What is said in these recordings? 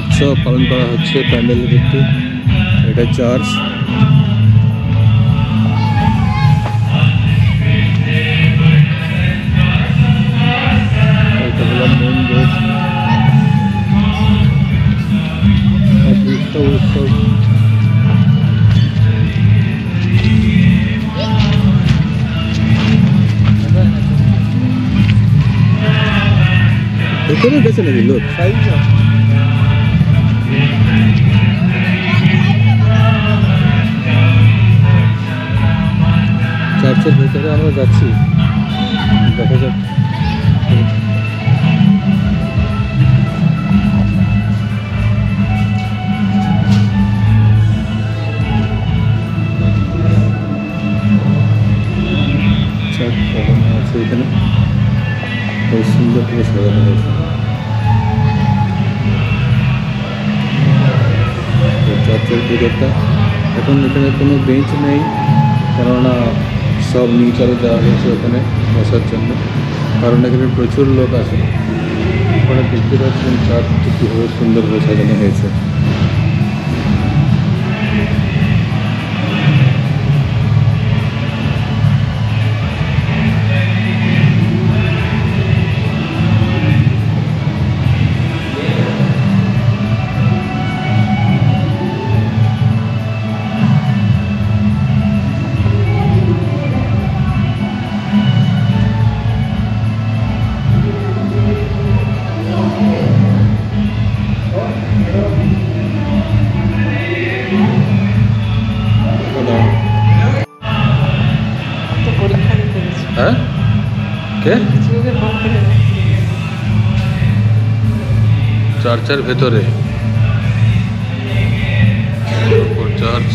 উৎসব পালন করা হচ্ছে প্যান্ডেলের ভিত্তি। এটা চার্চ। এটা হলো মেন গেট। উৎসব ভেতরে গেছে নাকি লোক? চার্চের ভেতরে আমরা যাচ্ছি, দেখা যাক। আছে এখানে খুব সুন্দর করে সাজানো হয়েছে। চার্চের ভিতরটা এখন এখানে কোনো বেঞ্চ নেই, কেননা সব নিচে দেওয়া হয়েছে ওখানে বসার জন্য, কারণ এখানে প্রচুর লোক আছে। ওখানে দেখতে পাচ্ছেন চার্চটি কীভাবে সুন্দরভাবে সাজানো হয়েছে। হ্যাঁ কে চার্চের ভেতরে চার্চ।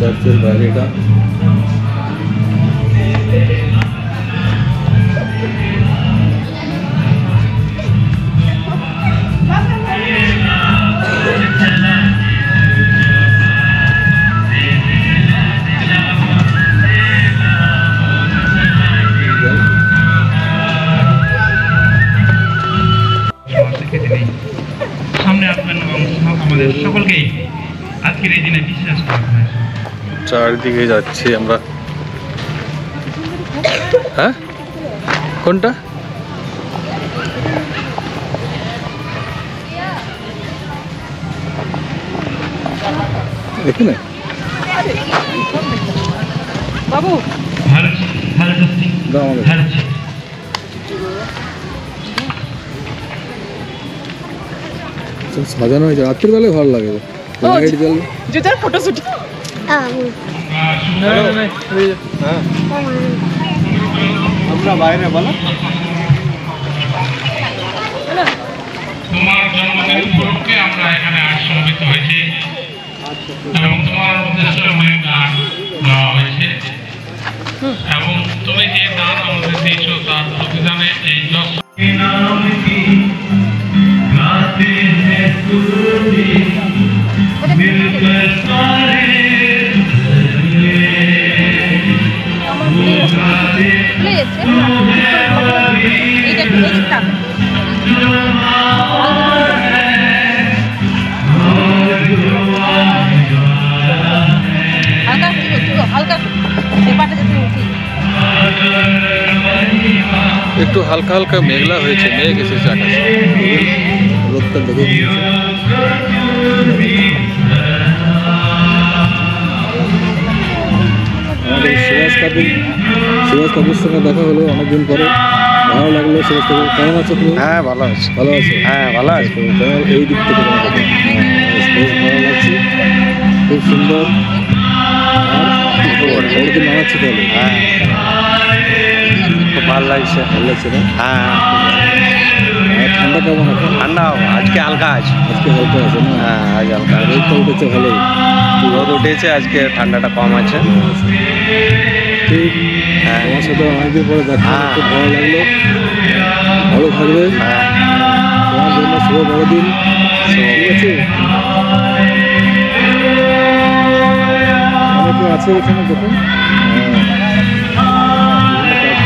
চার্চের বাইরেটা সামনে আসবেন এবং আমাদের সকলকেই আজকের এই দিনে বিশ্বাস করবেন। চারদিকে যাচ্ছি আমরা। হ্যাঁ কোনটা? এখানে বাবু সাজানো হয়েছে, রাত্রির বেলায় ভালো লাগে, লাইট জ্বলবে। জুতার ফটোশুট আমরা বাইরে বলো। তোমার জন্মদিন উপলক্ষে আমরা এখানে সমবেত হয়েছি এবং তোমার উদ্দেশ্যে অনেক দান দেওয়া হয়েছে এবং তুমি যে দান আমাদের দিয়েছো তার প্রতিদানে এই যশ একটু হালকা হালকা মেঘলা হয়েছে, মেঘ এসেছে আকাশে, রোদটা দেখে দিয়েছে। আমাদের সুভাষ কাকুর সঙ্গে দেখা হলো অনেকদিন পরে, ভালো লাগলো। সুভাষ কাকু কেমন আছো তুমি? হ্যাঁ ভালো আছি। ভালো আছো? হ্যাঁ ভালো আছি। তোমার এই দিক থেকে বেশ ভালো লাগছে, খুব সুন্দর। আর দিন মানাচ্ছি তাহলে? হ্যাঁ খুব ভালো লাগছে। ভালো লাগছে না? হ্যাঁ। ঠান্ডা কেমন এখন? ঠান্ডা আজকে হালকা আছে। আজকে হালকা আছে না? হ্যাঁ আজ হালকা। রোদটা উঠেছে ভালোই, রোদ উঠেছে, আজকে ঠান্ডাটা কম আছে। ঠিক। হ্যাঁ আমার সাথে অনেকদিন পরে দেখা, খুব ভালো লাগলো। ভালো থাকবে। হ্যাঁ তোমার জন্য শুভ বড়দিন, ঠিক আছে। অনেকে আছে এখানে, দেখুন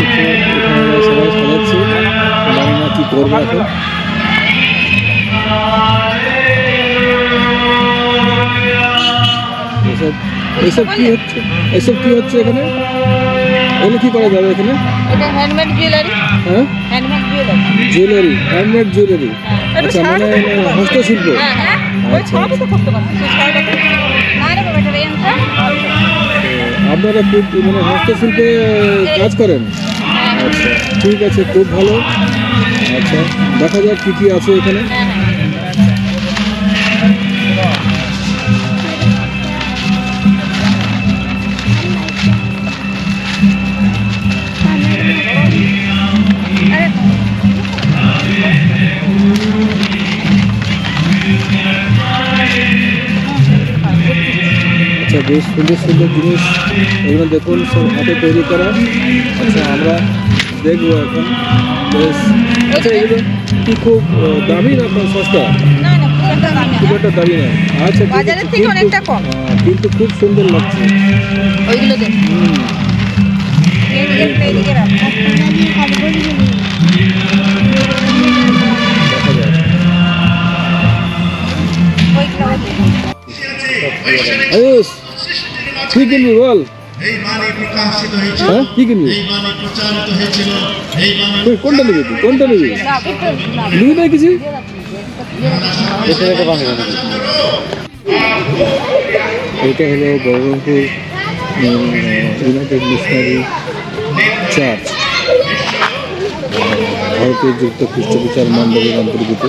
এখানে সবাই সাজাচ্ছে, জানি না কি করবে এখন। এইসব কি হচ্ছে, এইসব কি হচ্ছে এখানে? এগুলো কি করা যাবে এখানে? এটা হ্যান্ডমেড জুয়েলারি। হ্যাঁ, handmade jewellery. Jewellery, handmade jewellery. আচ্ছা, মানে হস্তশিল্প। হ্যাঁ, ওই ছাড়াতে তো করতে পারো। সেই ছাড়াটা আরে বাবা, এটা রেঞ্জটা। আপনারা খুব মানে হস্তশিল্পে কাজ করেন? আচ্ছা, ঠিক আছে, খুব ভালো। আচ্ছা, দেখা যাক কী কী আছে এখানে। আচ্ছা, বেশ সুন্দর সুন্দর জিনিস এগুলো দেখুন, সব হাতে তৈরি করা। আচ্ছা, আমরা দেখবো এখন। বেশ, আচ্ছা, এগুলো কি খুব দামি না সস্তা? না না, খুব একটা দামি খুব না। একটা দামি না। আচ্ছা, বাজারের থেকে অনেকটা কম। কিন্তু খুব সুন্দর লাগছে। ওইগুলো দেখ। এইদিকে রাখ। দেখা যায়। আয়ুষ, কি কিনবি বল? এই বাণী প্রকাশিত হয়েছিল, হ্যাঁ, কি কিনবি? এই বাণী প্রচারিত হয়েছিল, এই বাণী তুই কোনটা নিবি? তুই কোনটা নিবি? নিবি না কিছু? এটা হলো বহরমপুর ইউনাইটেড মিশনারি চার্চ, ভারতের যুক্ত খ্রিস্ট বিচার মণ্ডলের অন্তর্গত,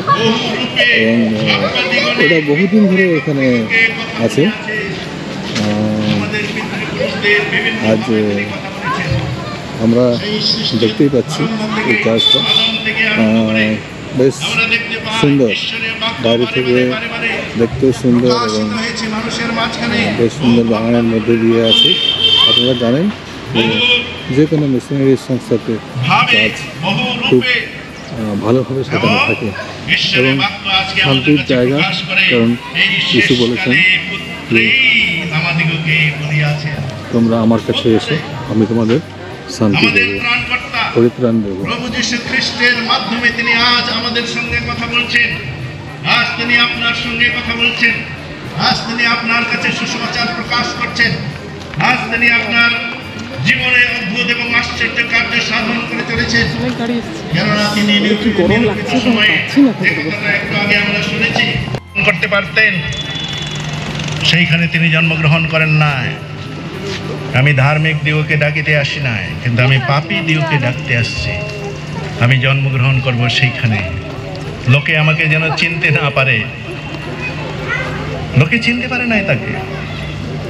এবং এটা বহুদিন ধরে এখানে আছে। আজ আমরা দেখতেই পাচ্ছি এই চার্চটা বেশ সুন্দর, বাইরে থেকে দেখতেও সুন্দর এবং বেশ সুন্দর বাগানের মধ্যে দিয়ে আছে। আপনারা জানেন যে কোনো মিশনারি সংস্থাতে কাজ খুব ভালোভাবে সাজানো থাকে এবং শান্তির জায়গা, কারণ যিশু বলেছেন যে তোমরা আমার কাছে এসো, আমি তোমাদের শান্তি দেবো, পরিত্রাণ দেবো। প্রভু যীশু খ্রিস্টের মাধ্যমে তিনি আজ আমাদের সঙ্গে কথা বলছেন, আজ তিনি আপনার সঙ্গে কথা বলছেন, আজ তিনি আপনার কাছে সুসমাচার প্রকাশ করছেন, আজ তিনি আপনার জীবনে অদ্ভুত এবং আশ্চর্য কার্য সাধন করে চলেছেন। কেননা তিনি নিরূপিত সময়ে একটু আগে আমরা শুনেছি করতে পারতেন, সেইখানে তিনি জন্মগ্রহণ করেন নাই। আমি ধার্মিক দিওকে ডাকিতে আসি নাই, কিন্তু আমি পাপী দিওকে ডাকতে আসছি। আমি জন্মগ্রহণ করব সেইখানে, লোকে আমাকে যেন চিনতে না পারে। লোকে চিনতে পারে নাই তাকে,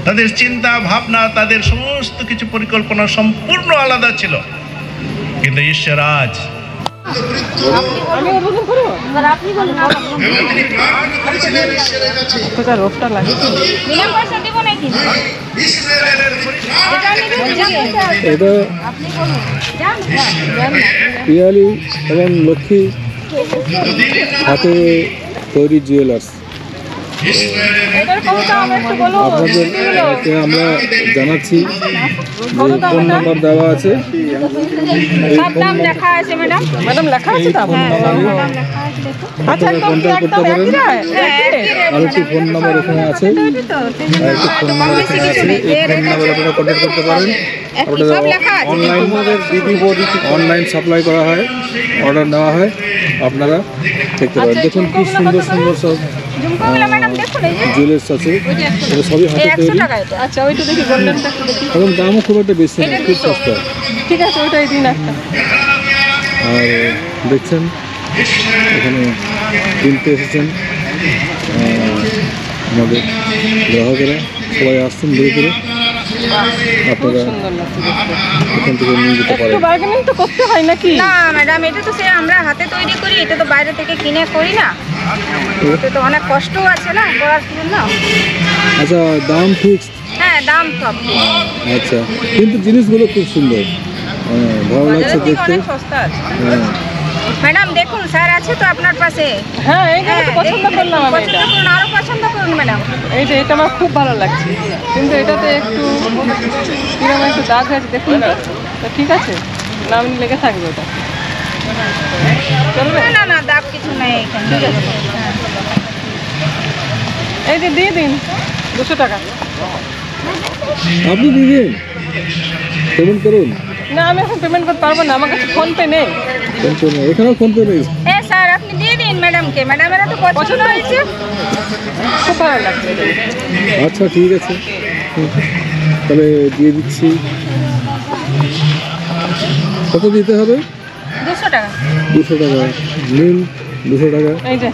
তাদের চিন্তা ভাবনা, তাদের সমস্ত কিছু পরিকল্পনা সম্পূর্ণ আলাদা ছিল। কিন্তু ঈশ্বর আজ আমি উদ্বোধন করবো, এবার আপনি বলুন। তিনি প্রার্থনা করেছিলেন ঈশ্বরের কাছে, আপনার রোগটা লাগে, বিনা পয়সা দেব নাকি? ইসরায়েলের এটা আপনি বলুন। যান যান না। পিয়ালি এবং লক্ষ্মী হাতে তৈরি জুয়েলার্স। এটার কতটা আমরা একটু বলুন। আপনাদেরকে আমরা জানাচ্ছি যে ফোন নাম্বার দেওয়া আছে, সব দাম লেখা আছে ম্যাডাম। ম্যাডাম লেখা আছে দাম? হ্যাঁ, দাম লেখা আছে দেখো। আচ্ছা, আপনারা কন্ট্যাক্ট করতে পারেন। আর একটি ফোন নাম্বার এখানে আছে, আর একটি ফোন নাম্বার এখানে আছে। এই ফোন নাম্বারে আপনারা কন্ট্যাক্ট করতে পারেন। আপনাদের অনলাইন সাপ্লাই করা হয়, অর্ডার নেওয়া হয়, আপনারা দেখতে পারেন। দেখুন কি সুন্দর সুন্দর সব জুয়েলার্স আছে, এটা সবই হাতে তৈরি। আচ্ছা, ওইটা দেখি, গোল্ডেনটা একটু দেখি। এবং দামও খুব একটা বেশি না, খুব সস্তা। ঠিক আছে, ওইটাই দিন একটা। আর দেখছেন এখানে কিনতে এসেছেন আমাদের গ্রাহকেরা, সবাই আসছেন ধীরে ধীরে। আপনারা এখান থেকে নিয়ে যেতে পারেন। একটু বার্গেনিং তো করতে হয় নাকি? না ম্যাডাম, এটা তো সে আমরা হাতে তৈরি করি, এটা তো বাইরে থেকে কিনে করি না, এটা তো অনেক কষ্টও আছে না করার জন্য। আচ্ছা, দাম ফিক্সড? হ্যাঁ, দাম সব আচ্ছা, কিন্তু জিনিসগুলো খুব সুন্দর, ভালো লাগছে বাজারের থেকে দেখতে। অনেক সস্তা আছে। হ্যাঁ, ম্যাডাম দেখুন স্যার আছে তো আপনার পাশে। হ্যাঁ এই জন্য তো পছন্দ করলাম আমি পছন্দ এটা। করুন, আরো পছন্দ করুন ম্যাডাম। এইটা এটা আমার খুব ভালো লাগছে, কিন্তু এটাতে একটু কিরকম একটু দাগ আছে দেখুন তো। তা ঠিক আছে, নাম লেগে থাকবে ওটা, চলবে? না না দাগ কিছু নেই এখানে। ঠিক আছে, হ্যাঁ। এই যে দিয়ে দিন 200 টাকা। আপনি দিবেন, পেমেন্ট করুন। না আমি এখন পেমেন্ট করতে পারবো না, আমার কাছে ফোনপে নেই। ফোনপে নেই, এখানেও ফোনপে নেই। স্যার আপনি দিয়ে দিন ম্যাডামকে, ম্যাডামেরা তো পছন্দ হয়েছে। খুব ভালো লাগছে এটা। আচ্ছা ঠিক আছে, তাহলে দিয়ে দিচ্ছি। কত দিতে হবে? 200 টাকা। 200 টাকা নিন, 200 টাকা। এই যে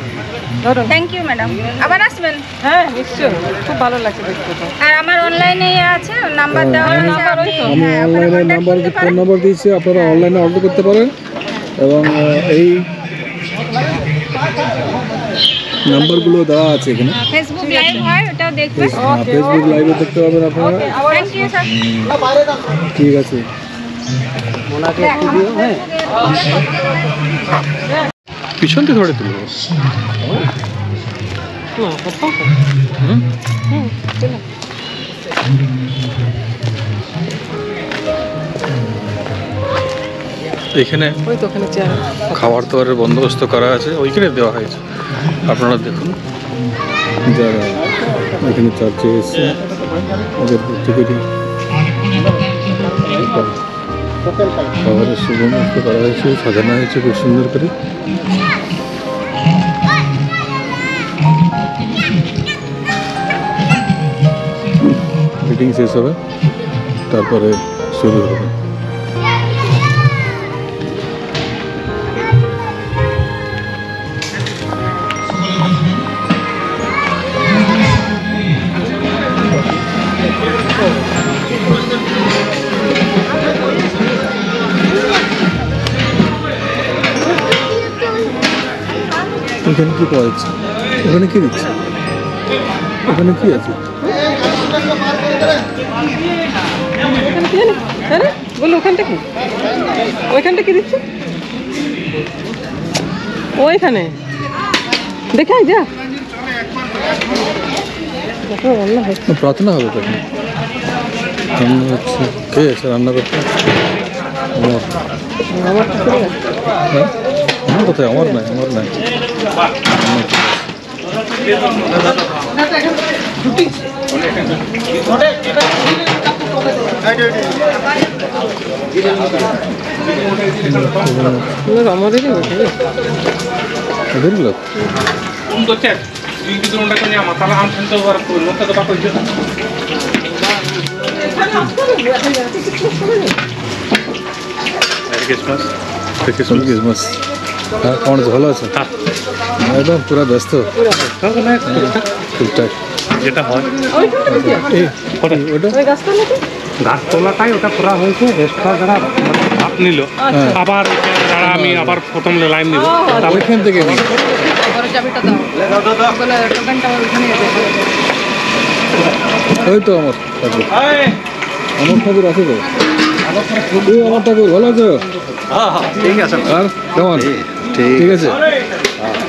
ধরুন। থ্যাংক ইউ ম্যাডাম, আবার আসবেন। হ্যাঁ নিশ্চয়ই, খুব ভালো লাগছে দেখতে তো। আর আমার অনলাইনে আছে নাম্বার দেওয়া আছে, নাম্বার ওই তো। আমি হ্যাঁ, ওখানে অনলাইনে contact নাম্বার, করতে ফোন পারেন। নাম্বার দিয়েছি, আপনারা অনলাইনে অর্ডার করতে পারেন এবং এই নাম্বারগুলো দেওয়া আছে এখানে। ফেসবুক লাইভ হয়, ওটাও দেখবেন। ফেসবুক লাইভে দেখতে পাবেন আপনারা। Thank you sir. ঠিক আছে। পিছন থেকে ধরে তুলব। এখানে ওই তো ওখানে চেয়ার। খাবার দাবারের বন্দোবস্ত করা আছে, ওইখানে দেওয়া হয়েছে। আপনারা দেখুন, যারা এখানে চার্চে এসছে ওদের প্রত্যেকেরই খাবারের সুবন্দোবস্ত করা হয়েছে, সাজানো হয়েছে খুব সুন্দর করে। মিটিং শেষ হবে, তারপরে শুরু হবে। এখানে কি পাওয়া যাচ্ছে? ওখানে কি দিচ্ছে? ওখানে কি আছে? ওখানে কি জানি? হ্যাঁ রে, বলো ওখানটা কি? ওইখানটা কি দিচ্ছে? ওইখানে দেখে আয় যা। দেখো রান্না হচ্ছে। প্রার্থনা হবে তখন, রান্না হচ্ছে। কে আছে রান্না করতে? আমার। আমার তো চলে গেছে। হ্যাঁ? আমার কোথায়? আমার নাই, আমার নাই। আমাদেরই বসে রে। এদের লোক ক্রিসমাস। হ্যাঁ, কেমন আছে? ভালো আছে? একদম পুরা ব্যস্ত, ঠিকঠাক। যেটা হয় ওটা ওই গাছটা নাকি? গাছতলাটাই ওটা করা হয়েছে, এক্সট্রা যারা ভাত নিল আবার যারা আমি আবার প্রথম লাইন নিব ওইখান থেকে নিই। ঘরের চাবিটা দাও। বলে টোকেনটা আমার ওখানে আছে। ওই তো আমার ঠাকুর, আমার ঠাকুর আছে তো। আমার ঠাকুর ভালো আছো? ঠিক আছে। আর কেমন? ঠিক আছে।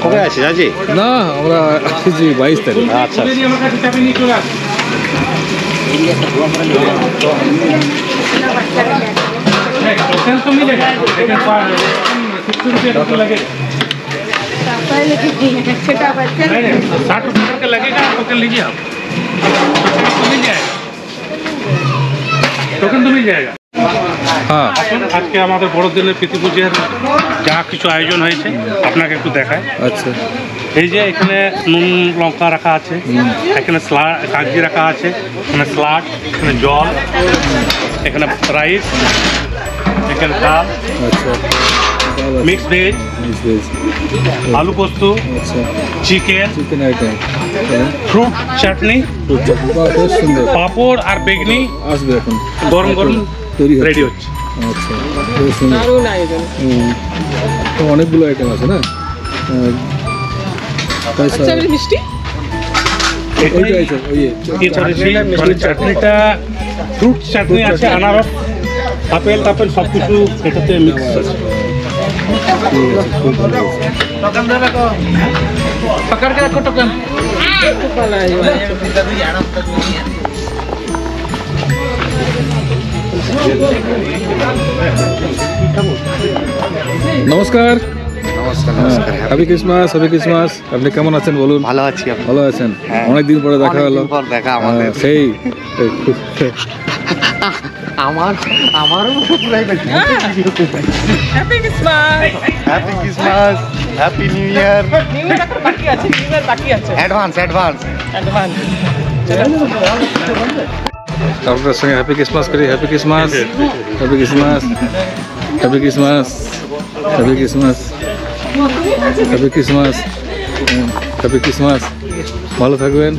কবে আছিস আজি? না, আমরা আসছি 22 তারিখ। আচ্ছা আমার কাছে চাবি নিয়ে চলে আসে টোকেন তো মিলে गया, लेकिन 60 रुपये टोकन लगेगा। पहले छोटा बच्चा नहीं नहीं 60 रुपये का लगेगा, टोकन लीजिए आप। टोकन तो मिल जाएगा, टोकन तो मिल जाएगा। হ্যাঁ, আজকে আমাদের বড়দিনের প্রীতি পূজার যা কিছু আয়োজন হয়েছে আপনাকে একটু দেখায়। আচ্ছা। এই যে এখানে নুন লঙ্কা রাখা আছে, এখানে কাগজি রাখা আছে, এখানে স্লাড, এখানে জল, এখানে রাইস, এখানে ডাল, আচ্ছা, মিক্স ভেজ, আলু পোস্ত, আচ্ছা, চিকেন, চিকেন আইটেম, ফ্রুট চাটনি, বেশ সুন্দর। পাঁপড় আর বেগনি আসবে এখন, গরম গরম তৈরি রেডি হচ্ছে। আচ্ছা, বেশ সুন্দর। দারুণ আয়োজন। তো অনেকগুলো আইটেম আছে না? তাই আচ্ছা এবারে মিষ্টি। ওইটা আছে, ওই ये করেছি মানে চাটনিটা ফ্রুট চাটনি আছে, আনারস, আপেল টাপেল সব কিছু এটাতে মিক্স আছে। ঠিক আছে, খুব ভালো হয়েছে। খুব ভালো হয়েছে। নমস্কার। নমস্কার নমস্কার হ্যাপি ক্রিসমাস, হ্যাপি ক্রিসমাস। আপনি কেমন আছেন বলুন? ভালো আছি আপনি? ভালো আছেন? হ্যাঁ। অনেকদিন পরে দেখা হলো। অনেকদিন পর দেখা আমাদের। সেই আমারও পুরাই happy Christmas. Happy Christmas, happy new year, new year এখন বাকি আছে, নিউ ইয়ার বাকি আছে। Advance advance. অ্যাডভান্স। আপনার সঙ্গে হ্যাপি ক্রিসমাস করি। Happy Christmas, happy Christmas, happy Christmas, happy Christmas, happy Christmas, happy Christmas. ভালো থাকবেন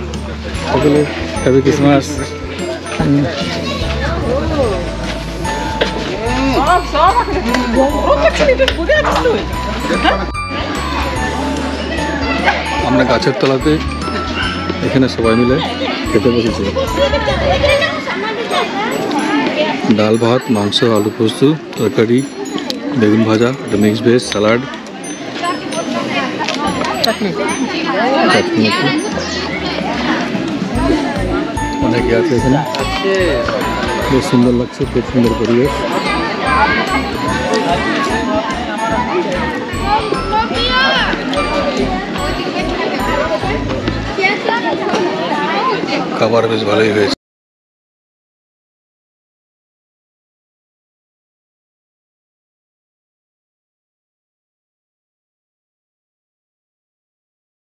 সকলে। Happy Christmas. সব বুঝে আছিস তুই? আমরা গাছের তলাতে এখানে সবাই মিলে খেতে বসেছি। ডাল ভাত, মাংস, আলু পোস্ত, তরকারি, বেগুন ভাজা, একটা মিক্স ভেজ, স্যালাড, চাটনি আছে। অনেকে আছে এখানে, বেশ সুন্দর লাগছে, খুব সুন্দর পরিবেশ। খাবার বেশ ভালোই হয়েছে।